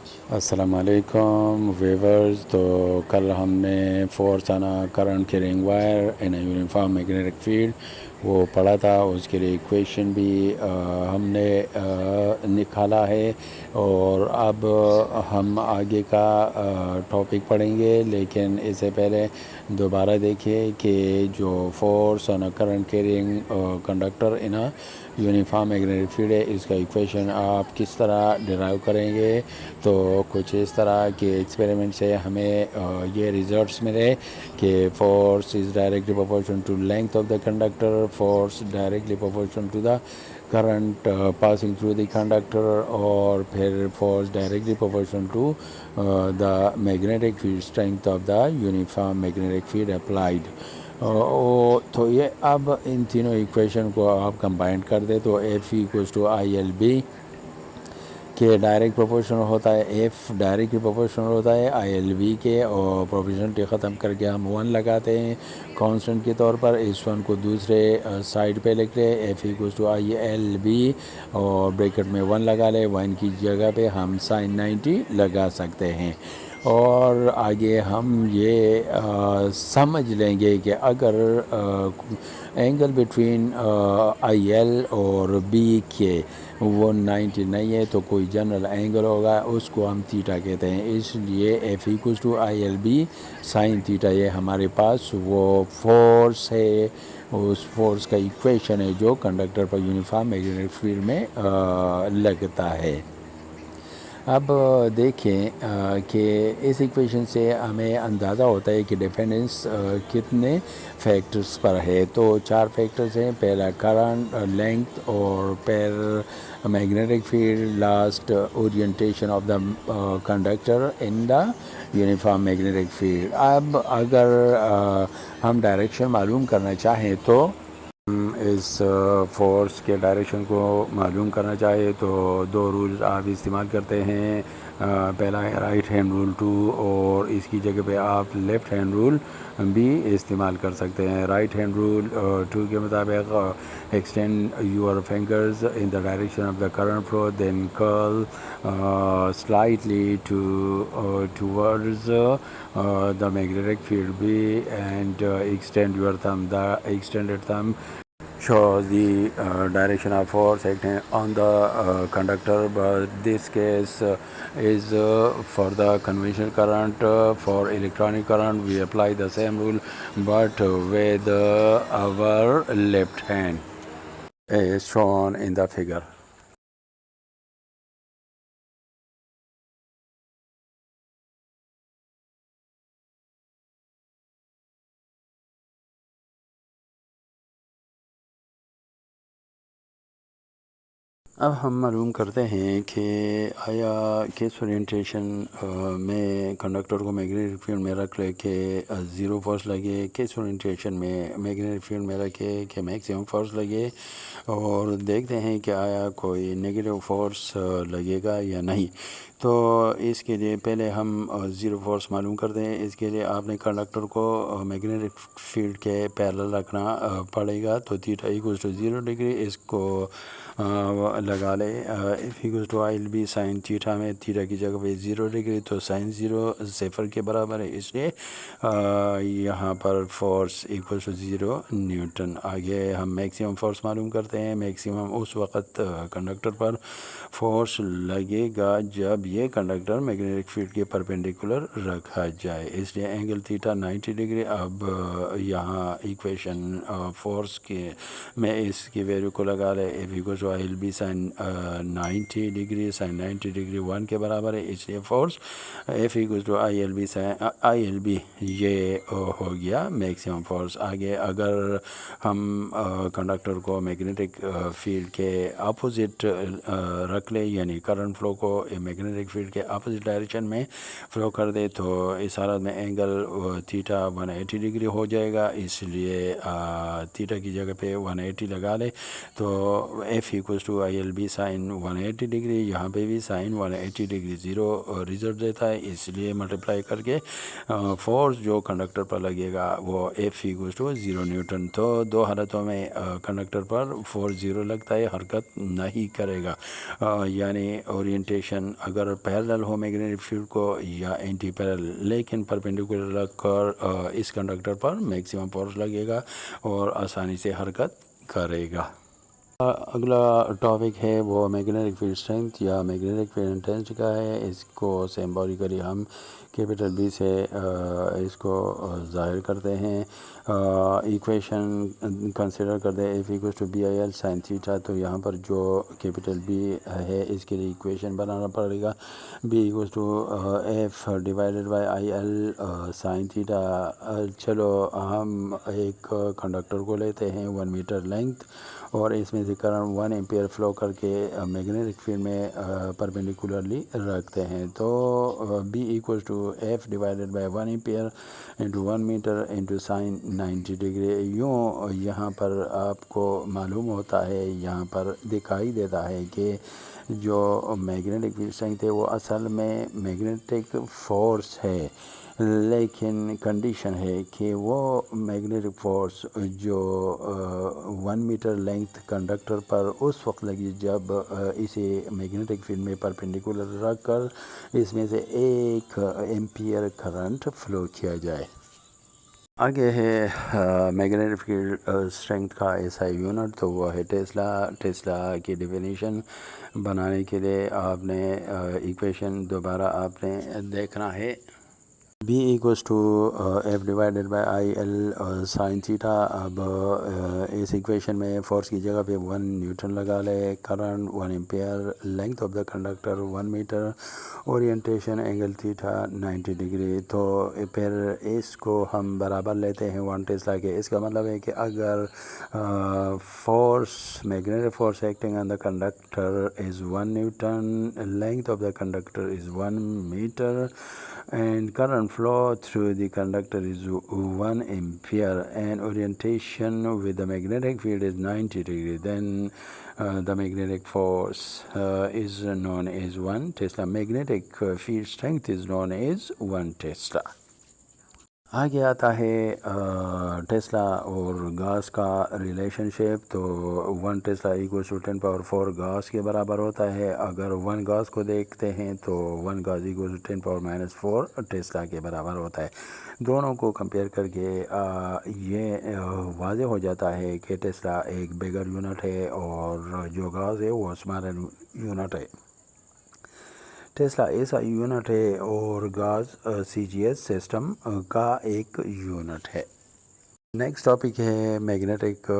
السلام علیکم ویورز. تو کل ہم نے فورس آنا کرنٹ کیرنگ وائر ان یونیفارم میگنیٹک فیلڈ وہ پڑھا تھا. اس کے لیے ایکویشن بھی ہم نے نکالا ہے. اور اب ہم آگے کا ٹاپک پڑھیں گے، لیکن اس سے پہلے دوبارہ دیکھیے کہ جو force on current carrying conductor in uniform magnetic field ہے، اس کا ایکویشن آپ کس طرح ڈرائیو کریں گے. تو کچھ اس طرح کے ایکسپیریمنٹ سے ہمیں یہ ریزلٹس ملے کہ force is directly proportion to length of the conductor, force directly proportion to the current passing through the conductor, اور پھر force directly proportion to the magnetic field strength of the uniform magnetic field applied. تو یہ اب ان تینوں equation کو آپ combine کر دیں تو F equals to I L B کہ ڈائریکٹ پروپورشنل ہوتا ہے، ایف ڈائریکٹ پروپورشنل ہوتا ہے آئی ایل بی کے، اور پروپورشنلٹی ختم کر کے ہم 1 لگاتے ہیں کانسٹنٹ کے طور پر. اس 1 کو دوسرے سائڈ پہ لکھ لیں، F equals to I L B اور بریکٹ میں 1 لگا لیں. 1 کی جگہ پہ ہم سائن 90 لگا سکتے ہیں. اور آگے ہم یہ سمجھ لیں گے کہ اگر اینگل بٹوین آئی ایل اور بی کے وہ 90 نہیں ہے تو کوئی جنرل اینگل ہوگا، اس کو ہم تھیٹا کہتے ہیں. اس لیے F equals to I L B sine theta یہ ہمارے پاس وہ فورس ہے، اس فورس کا ایکویشن ہے جو کنڈکٹر پر یونیفارم میگنیٹک فیلڈ میں لگتا ہے. اب دیکھیں کہ اس ایکویشن سے ہمیں اندازہ ہوتا ہے کہ ڈیپینڈنس کتنے فیکٹرز پر ہے. تو 4 فیکٹرز ہیں، پہلا کرنٹ، لینتھ، اور پھر magnetic field, last orientation of the conductor in the uniform magnetic field. اب اگر ہم ڈائریکشن معلوم کرنا چاہیں تو اس فورس کے ڈائریکشن کو معلوم کرنا چاہے تو 2 رولز آپ استعمال کرتے ہیں. پہلا ہے رائٹ ہینڈ رول 2، اور اس کی جگہ پہ آپ لیفٹ ہینڈ رول بھی استعمال کر سکتے ہیں. رائٹ ہینڈ رول 2 کے مطابق extend your fingers in the direction of the current flow, then curl slightly towards the magnetic field B, and extend your thumb. The extended thumb shows the direction of force acting on the conductor, but this case is for the conventional current. For electronic current we apply the same rule but with our left hand as shown in the figure. اب ہم معلوم کرتے ہیں کہ آیا کس orientation میں conductor کو میگنیٹک فیلڈ میں رکھ لے کے 0 فورس لگے، کس اورینٹیشن میں میگنیٹک فیلڈ میں رکھے کہ میکسیمم فورس لگے، اور دیکھتے ہیں کہ آیا کوئی نیگیٹو فورس لگے گا یا نہیں. تو اس کے لیے پہلے ہم 0 فورس معلوم کرتے ہیں. اس کے لیے آپ نے کنڈکٹر کو میگنیٹک فیلڈ کے پیرلل رکھنا پڑے گا. تو تھیٹا ایکوز ٹو 0 ڈگری، اس کو لگا لے. F equals to I L B sine theta میں تھیٹا کی جگہ پہ 0 ڈگری، تو سائن 0 صفر کے برابر ہے، اس لیے یہاں پر فورس ایکوز ٹو 0 نیوٹن. آگے ہم میکسیمم فورس معلوم کرتے ہیں. میکسیمم اس وقت کنڈکٹر پر فورس لگے گا جب یہ کنڈکٹر میگنیٹک فیلڈ کے پرپینڈیکولر رکھا جائے، اس لیے اینگل تھیٹا 90 ڈگری. اب یہاں ایکویشن فورس کے میں اس کی ویلیو کو لگا لے. F equals to I L B sine 90 degree, sine 90 degree 1 کے برابر ہے، اس لیے force F equals to I L B sine I L B یہ ہو گیا میکسیمم فورس. آگے اگر ہم کنڈکٹر کو میگنیٹک فیلڈ کے اپوزٹ رکھ لیں، یعنی کرنٹ فلو کو میگنیٹک فیلڈ کے اپوزٹ ڈائریکشن میں فلو کر دے، تو اس حالت میں اینگل تھیٹا 180 ڈگری ہو جائے گا. اس لیے تھیٹا کی جگہ پہ 180 لگا لے. تو F equals to I L B sine 180 degree, یہاں پہ بھی سائن 180 ڈگری 0 ریزلٹ دیتا ہے، اس لیے ملٹیپلائی کر کے فورس جو کنڈکٹر پر لگے گا وہ ایف ایکوز ٹو 0 نیوٹن. تو 2 حالتوں میں کنڈکٹر پر فورس 0 لگتا ہے، حرکت نہیں کرے گا. یعنی اورینٹیشن اگر اگر پیرلل ہو میگنیٹک فیلڈ کو یا اینٹی پیرلل، لیکن پرپینڈیکولر رکھ کر اس کنڈکٹر پر میکسیمم فورس لگے گا اور آسانی سے حرکت کرے گا۔ اگلا ٹاپک ہے وہ میگنیٹک فیلڈ اسٹرینتھ یا میگنیٹک فیلڈ انٹینسٹی کا ہے۔ اس کو سمبولیکلی ہم کیپٹل بی سے اس کو ظاہر کرتے ہیں۔ ایکویشن کنسیڈر کرتے ہیں F equals to B I L sine theta, تو یہاں پر جو کیپٹل بی ہے اس کے لیے ایکویشن بنانا پڑے گا، B equals to F divided by I L sine theta. چلو ہم ایک کنڈکٹر کو لیتے ہیں 1 میٹر لینتھ اور اس میں سے کرنٹ 1 ایمپیئر فلو کر کے میگنیٹک فیلڈ میں پرپینڈیکولرلی رکھتے ہیں، تو B equals to F divided by 1 ampere into 1 meter into sine 90 degree. یوں یہاں پر آپ کو معلوم ہوتا ہے، یہاں پر دکھائی دیتا ہے کہ جو میگنیٹک فیلڈ اسٹرینتھ ہے وہ اصل میں میگنیٹک فورس ہے، لیکن کنڈیشن ہے کہ وہ میگنیٹک فورس جو 1 میٹر لینتھ کنڈکٹر پر اس وقت لگی جب اسے میگنیٹک فیلڈ میں پرپینڈیکولر رکھ کر اس میں سے 1 ایمپیئر کرنٹ فلو کیا جائے۔ آگے ہے میگنیٹک فیلڈ اسٹرینتھ کا ایسا یونٹ، تو وہ ہے ٹیسلا۔ ٹیسلا کی ڈیفینیشن بنانے کے لیے آپ نے ایکویشن دوبارہ آپ نے دیکھنا ہے، B equals to F divided by I L sine theta. اب اس ایکویشن میں فورس کی جگہ پہ 1 نیوٹن لگا لے، current 1 ampere, length of the conductor 1 metre, orientation angle theta 90 degree. تو پھر اس کو ہم برابر لیتے ہیں 1 ٹیسلا کے۔ اس کا مطلب ہے کہ اگر force magnetic force acting on the conductor is 1 Newton, length of the conductor is 1 meter, and current flow through the conductor is 1 ampere, and orientation with the magnetic field is 90 degree, then the magnetic force is known as 1 Tesla. Magnetic field strength is known as 1 Tesla. آگے آتا ہے Tesla اور گاس کا relation شپ، تو 1 Tesla equals to 10 power 4 گاس کے برابر ہوتا ہے۔ اگر 1 گاس کو دیکھتے ہیں تو 1 گاس ایکوز ٹو 10 پاور -4 ٹیسلا کے برابر ہوتا ہے۔ دونوں کو کمپیئر کر کے یہ واضح ہو جاتا ہے کہ ٹیسلا ایک بگر یونٹ ہے اور جو گاس ہے وہ اسمالر یونٹ ہے۔ ٹیسلا ایسا یونٹ ہے اور گاز سی جی ایس سسٹم کا ایک یونٹ ہے۔ نیکسٹ ٹاپک ہے میگنیٹک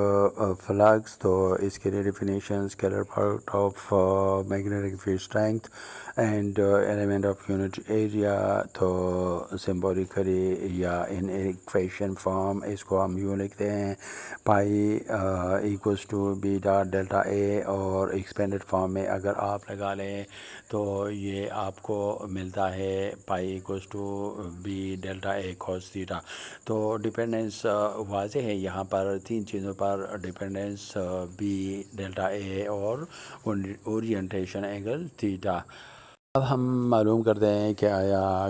فلکس، تو اس کے لیے definition scalar part of magnetic field strength and element of unit area, تو سمبولیکلی یا ان ایکویشن فارم اس کو ہم یوں لکھتے ہیں، پائی equals to beta delta A, اور ایکسپینڈڈ فارم میں اگر آپ لگا لیں تو یہ آپ کو ملتا ہے phi equals to B delta A cos theta. تو ڈیپینڈنس واضح ہے، یہاں پر 3 چیزوں پر ڈیپینڈنس، بی ڈیلٹا اے اور اورینٹیشن اینگل تھیٹا۔ اب ہم معلوم کرتے ہیں کہ آیا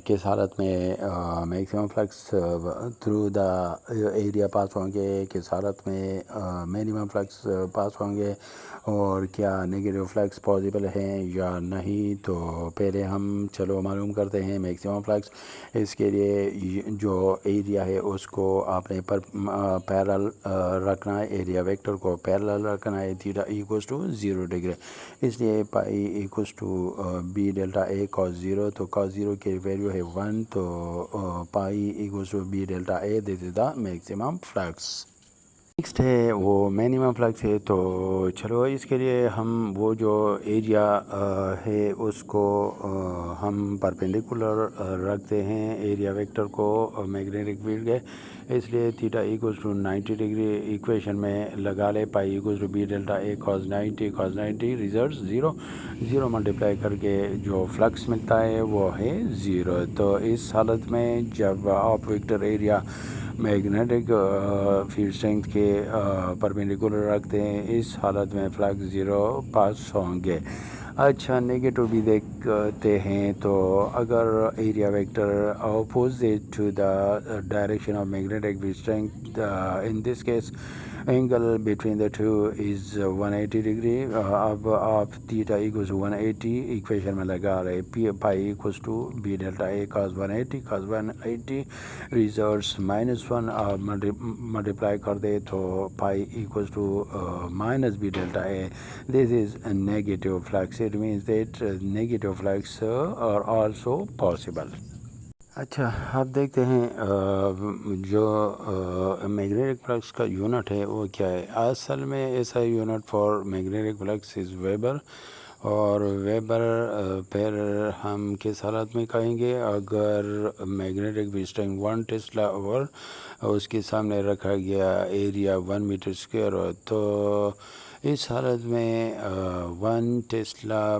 کس حالت میں maximum flux through the area pass ہوں گے، کس حالت میں منیمم فلکس پاس ہوں گے، اور کیا نیگیٹو فلکس پاسبل ہیں یا نہیں۔ تو پہلے ہم چلو معلوم کرتے ہیں میکسیمم فلکس۔ اس کے لیے جو ایریا ہے اس کو آپ نے پیرل رکھنا ہے، ایریا ویکٹر کو پیرل رکھنا ہے، تھیٹا ایکوز ٹو 0 ڈگری، اس لیے phi equals to B delta A cos 0، تو کاس 0 کی ویلیو ہے 1، تو phi equals to B delta A this is the maximum flux. Next ہے وہ منیمم فلکس ہے، تو چلو اس کے لیے ہم وہ جو ایریا ہے اس کو ہم پرپینڈیکولر رکھتے ہیں ایریا ویکٹر کو میگنیٹک فیلڈ کے، اس لیے theta equals to 90 degree equation میں لگا لے، phi equals to B delta A cos 90 results 0 multiply کر کے جو فلکس ملتا ہے وہ ہے 0۔ تو اس حالت میں جب آپ vector area magnetic field strength کے پرپینڈیکولر رکھتے ہیں، اس حالت میں فلکس 0 پاس ہوں گے۔ اچھا نیگیٹو بھی دیکھتے ہیں تو اگر area vector opposite to the direction of magnetic field strength in this case angle between the two is 180 degree. اب آپ تھیٹا ایکوز ٹو 180 ایکویشن میں لگا رہے پی phi equals to B delta A cos 180 results -1 آپ multiply کر دے تو phi equals to minus B delta A. This is negative flux. It means that negative flux are also possible. اچھا آپ دیکھتے ہیں جو میگنیٹک فلکس کا یونٹ ہے وہ کیا ہے. اصل میں ایسا unit for magnetic flux is weber. اور ویبر پھر ہم کس حالت میں کہیں گے اگر میگنیٹک فیلڈ اسٹرینتھ 1 ٹیسلا اور اس کے سامنے رکھا گیا ایریا 1 میٹر اسکوائر ہو تو اس حالت میں 1 ٹیسلا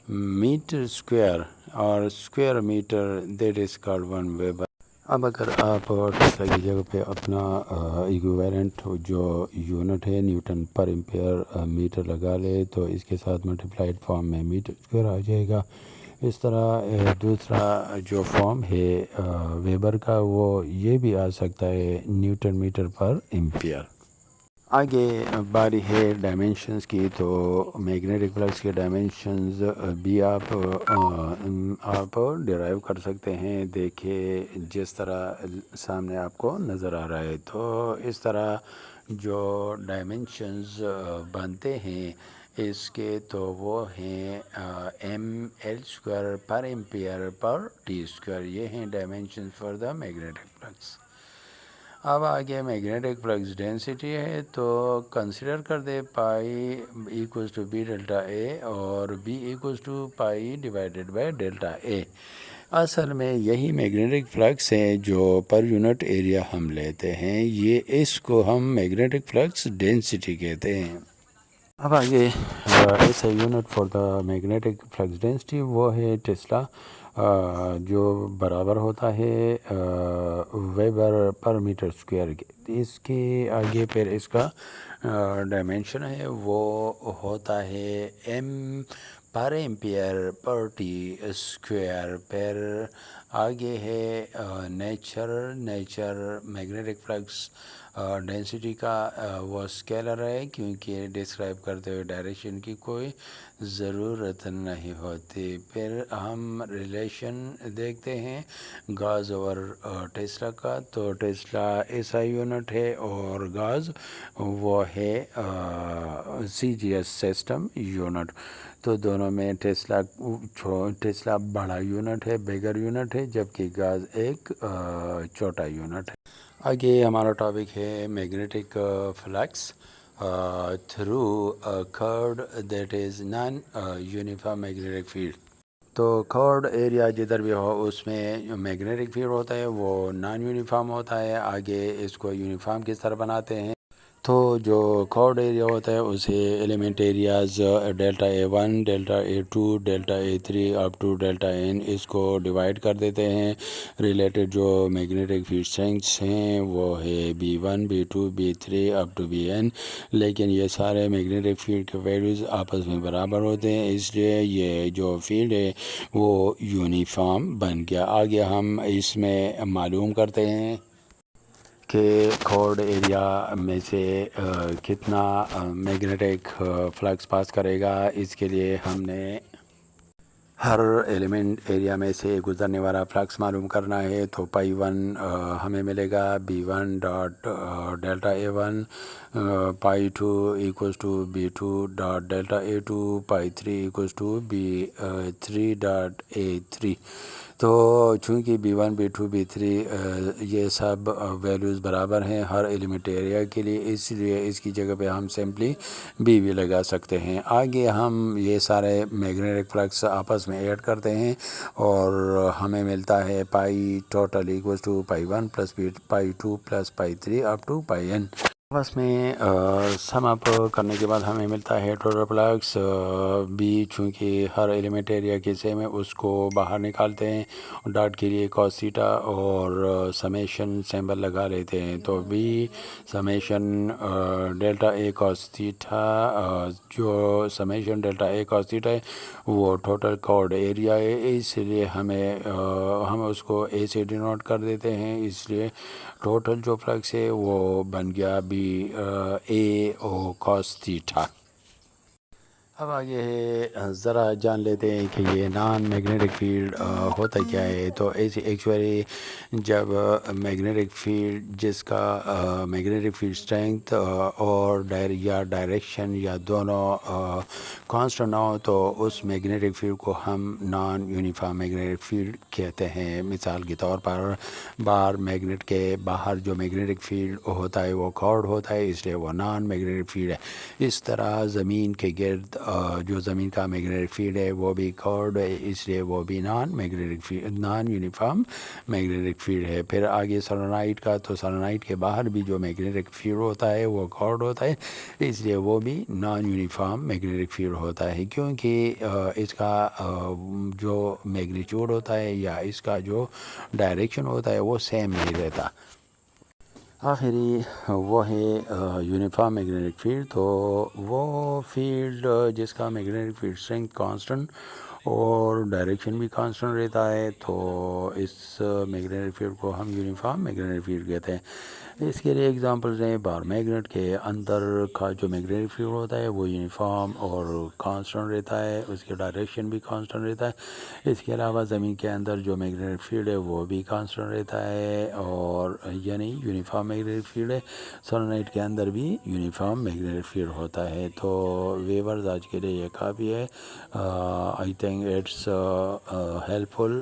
میٹر اسکوائر اور square matter that is called 1 Weber. اب اگر آپ ٹیسلا کی جگہ پہ اپنا ایکویولنٹ جو یونٹ ہے نیوٹن پر ایمپیئر میٹر لگا لے تو اس کے ساتھ ملٹیپلائڈ فارم میں میٹر اسکوائر آ جائے گا. اس طرح دوسرا جو فارم ہے ویبر کا وہ یہ بھی آ سکتا ہے نیوٹن میٹر پر ایمپیئر. آگے باری ہے ڈائمینشنز کی تو میگنیٹک فلکس کے ڈائمینشنز بھی آپ ڈرائیو کر سکتے ہیں. دیکھیے جس طرح سامنے آپ کو نظر آ رہا ہے تو اس طرح جو ڈائمینشنز بنتے ہیں اس کے تو وہ ہیں ایم ایل اسکوائر پر ایمپیئر پر ٹی اسکوائر. یہ ہیں dimensions for the magnetic flux. اب آگے میگنیٹک فلکس ڈینسٹی ہے تو کنسیڈر کر دے phi equals to B delta A اور B equals to phi divided by delta A. اصل میں یہی میگنیٹک فلکس ہیں جو پر یونٹ ایریا ہم لیتے ہیں. یہ اس کو ہم میگنیٹک فلکس ڈینسٹی کہتے ہیں. اب آگے ایسا unit for the magnetic flux density وہ ہے ٹیسلا جو برابر ہوتا ہے ویبر پر میٹر اسکوائر کے. اس کے آگے پھر اس کا ڈائمینشن ہے وہ ہوتا ہے ایم پر ایمپیئر پر ٹی اسکوائر. پھر آگے ہے نیچر میگنیٹک فلکس ڈینسٹی کا وہ اسکیلر ہے کیونکہ ڈسکرائب کرتے ہوئے ڈائریکشن کی کوئی ضرورت نہیں ہوتی. پھر ہم ریلیشن دیکھتے ہیں گاز اور ٹیسلا کا. تو ٹیسلا ایسا یونٹ ہے اور گاز وہ ہے سی جی ایس سسٹم یونٹ. تو دونوں میں ٹیسلا بڑا یونٹ ہے بیگر یونٹ ہے جبکہ گاز ایک چھوٹا یونٹ ہے. آگے ہمارا ٹاپک ہے magnetic flux through curved that is non uniform magnetic field. تو کھرڈ ایریا جدھر بھی ہو اس میں جو میگنیٹک فیلڈ ہوتا ہے وہ نان یونیفارم ہوتا ہے. آگے اس کو یونیفارم کس طرح بناتے ہیں تو جو کھرڈ ایریا ہوتا ہے اسے element areas delta A 1 delta A 2 delta A 3 up to delta N اس کو ڈیوائڈ کر دیتے ہیں. ریلیٹڈ جو میگنیٹک فیلڈ اسٹرینگس ہیں وہ ہے B1 B2 B3 up to BN. لیکن یہ سارے میگنیٹک فیلڈ کے ویلیوز آپس میں برابر ہوتے ہیں اس لیے یہ جو فیلڈ ہے وہ یونیفارم بن گیا. آگے ہم اس میں معلوم کرتے ہیں کہ کھرڈ ایریا میں سے کتنا میگنیٹک فلکس پاس کرے گا. اس کے لیے ہم نے ہر ایلیمنٹ ایریا میں سے گزرنے والا فلکس معلوم کرنا ہے. تو پائی 1 ہمیں ملے گا B1 dot delta A 1 pi 2 equals to B2 dot delta A 2 pi 3 equals to B3 dot A 3. تو چونکہ B1 B2 B3 یہ سب ویلیوز برابر ہیں ہر ایلیمنٹ ایریا کے لیے اس لیے اس کی جگہ پہ ہم سمپلی بی بھی لگا سکتے ہیں. آگے ہم یہ سارے میگنیٹک فلکس آپس میں ایڈ کرتے ہیں اور ہمیں ملتا ہے phi total equals to phi 1 plus phi 2 plus phi 3 up to phi n. بس میں سم اپ کرنے کے بعد ہمیں ملتا ہے ٹوٹل فلکس بی، چونکہ ہر ایلیمنٹ ایریا کے سیم ہے اس کو باہر نکالتے ہیں ڈاٹ کے لیے کاس تھیٹا اور سمیشن سمبل لگا لیتے ہیں، تو B summation delta A cos theta, جو summation delta A cos theta ہے وہ ٹوٹل کورڈ ایریا ہے، اس لیے ہم اس کو اے سے ڈینوٹ کر دیتے ہیں، اس لیے ٹوٹل جو فلکس ہے وہ بن گیا be a O cos theta. اب آگے ہے ذرا جان لیتے ہیں کہ یہ نان میگنیٹک فیلڈ ہوتا کیا ہے۔ تو ایکچولی جب میگنیٹک فیلڈ جس کا میگنیٹک فیلڈ اسٹرینتھ اور ڈائریکشن یا دونوں کانسٹنٹ نہ ہو تو اس میگنیٹک فیلڈ کو ہم نان یونیفارم میگنیٹک فیلڈ کہتے ہیں۔ مثال کے طور پر بار میگنیٹ کے باہر جو میگنیٹک فیلڈ ہوتا ہے وہ کارڈ ہوتا ہے، اس لیے وہ نان میگنیٹک فیلڈ ہے۔ اس طرح زمین کے گرد جو زمین کا میگنیٹک فیلڈ ہے وہ بھی کارڈ ہے، اس لیے وہ بھی نان یونیفارم میگنیٹک فیلڈ ہے۔ پھر آگے سولنائٹ کا، تو سولنائٹ کے باہر بھی جو میگنیٹک فیلڈ ہوتا ہے وہ کارڈ ہوتا ہے، اس لیے وہ بھی نان یونیفارم میگنیٹک فیلڈ ہوتا ہے، کیونکہ اس کا جو میگنیچیوڈ ہوتا ہے یا اس کا جو ڈائریکشن ہوتا ہے وہ سیم نہیں رہتا۔ آخری وہ ہے یونیفارم میگنیٹک فیلڈ، تو وہ فیلڈ جس کا میگنیٹک فیلڈ اسٹرینتھ کانسٹنٹ اور ڈائریکشن بھی کانسٹنٹ رہتا ہے، تو اس میگنیٹک فیلڈ کو ہم یونیفارم میگنیٹک فیلڈ کہتے ہیں۔ اس کے لیے ایگزامپلز ہیں، بار میگنیٹ کے اندر کا جو میگنیٹک فیلڈ ہوتا ہے وہ یونیفارم اور کانسٹنٹ رہتا ہے، اس کی ڈائریکشن بھی کانسٹنٹ رہتا ہے۔ اس کے علاوہ زمین کے اندر جو میگنیٹک فیلڈ ہے وہ بھی کانسٹنٹ رہتا ہے، اور یعنی یونیفارم میگنیٹک فیلڈ ہے۔ سولنائٹ کے اندر بھی یونیفارم میگنیٹک فیلڈ ہوتا ہے۔ تو ویورز آج کے لیے یہ کافی ہے۔ I think it's help full.